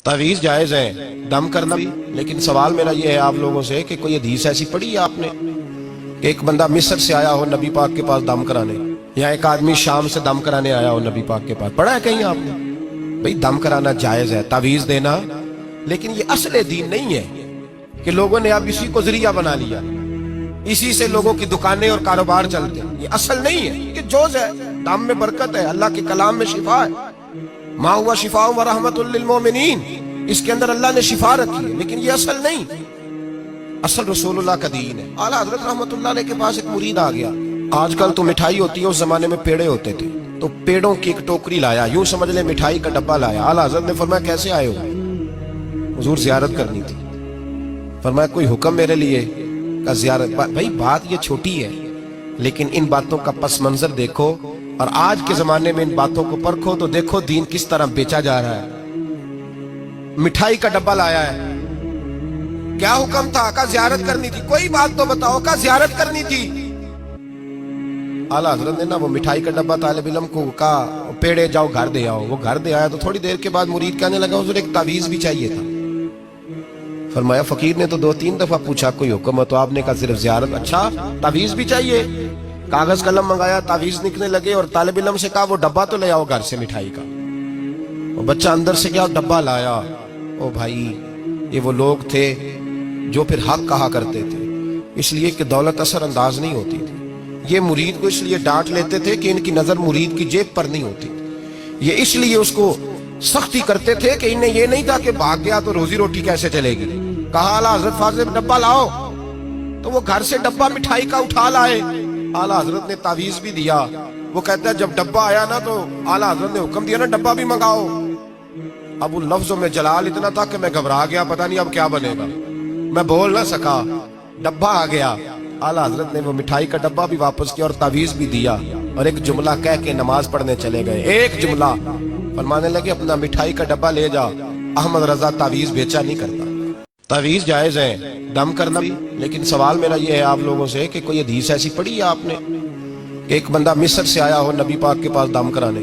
तावीज़ जायज़ है, दम करना भी। लेकिन सवाल मेरा ये है आप लोगों से कि कोई हदीस ऐसी पढ़ी है आपने कि एक बंदा मिस्र से आया हो नबी पाक के पास दम कराने, या एक आदमी शाम से दम कराने आया हो नबी पाक के पास? पढ़ा है कहीं आपने? भाई दम कराना जायज़ है, तावीज़ देना, लेकिन ये असल दीन नहीं है कि लोगों ने अब इसी को जरिया बना लिया, इसी से लोगों की दुकानें और कारोबार चलते हैं। ये असल नहीं है, ये जोज है। दम में बरकत है, अल्लाह के कलाम में शिफा है। मा हुआ शिफा व रहमतुल लिल मोमिनीन, इसके अंदर अल्लाह ने शिफा रखी है, लेकिन ये असल नहीं। असल रसूलुल्लाह का दीन है। आला हजरत रहमतुल्लाह अलैह के पास एक मुरीद आ गया। आजकल तो मिठाई होती है, उस जमाने में पेड़े होते थे, तो पेड़ों की एक टोकरी लाया, यूं समझ ले मिठाई का डब्बा लाया। आला हजरत ने फरमाया कैसे आए हो? हुजूर ज़ियारत करनी थी। फरमाया कोई हुक्म मेरे लिए? का ज़ियारत। भाई बात ये छोटी है, लेकिन इन बातों का पस मंजर देखो और आज के जमाने में इन बातों को परखो तो देखो दीन किस तरह बेचा जा रहा है। मिठाई का डब्बा लाया है, क्या हुक्म था? का ज़ियारत करनी थी। कोई बात तो बताओ, का ज़ियारत करनी थी। आला हजरत ने ना वो मिठाई का डब्बा तालिब इल्म को कहा पेड़े जाओ घर दे आओ। वो घर दे आया तो थोड़ी देर के बाद मुरीद कहने लगा हुजूर एक तावीज़ भी चाहिए था। फरमाया फकीर ने तो 2-3 दफा पूछा कोई हुक्म है, तो आपने कहा सिर्फ ज़ियारत। अच्छा तावीज़ भी चाहिए? कागज कलम मंगाया, तावीज़ निकलने लगे और तालिब इल्म से कहा वो डब्बा तो ले आओ घर से मिठाई का। वो बच्चा अंदर से गया डब्बा लाया। ओ भाई ये वो लोग थे जो फिर हक कहा करते थे, इसलिए कि दौलत असर अंदाज नहीं होती थी। ये मुरीद को इसलिए डांट लेते थे कि इनकी नजर मुरीद की जेब पर नहीं होती थी। ये इसलिए उसको सख्ती करते थे कि इन्हें ये नहीं था कि भाग गया तो रोजी रोटी कैसे चलेगी। कहा आला हजरत फाजिल डब्बा लाओ, तो वो घर से डब्बा मिठाई का उठा लाए। आला हजरत ने तावीज़ भी दिया। वो कहता है जब डब्बा आया ना तो आला हजरत ने हुक्म दिया ना डब्बा भी मंगाओ। अब उन लफ्जों में जलाल इतना था कि मैं घबरा गया, पता नहीं अब क्या बनेगा। मैं बोल ना सका, डब्बा आ गया। आला हजरत ने वो मिठाई का डब्बा भी वापस किया और तावीज़ भी दिया और एक जुमला कह के नमाज पढ़ने चले गए। एक जुमला फरमाने लगे अपना मिठाई का डब्बा ले जा, अहमद रजा तावीज़ बेचा नहीं करता। तावीज़ जायज़ है, दम करना भी। लेकिन सवाल मेरा ये है आप लोगों से कि कोई हदीस ऐसी पढ़ी है आपने कि एक बंदा मिस्र से आया हो नबी पाक के पास दम कराने,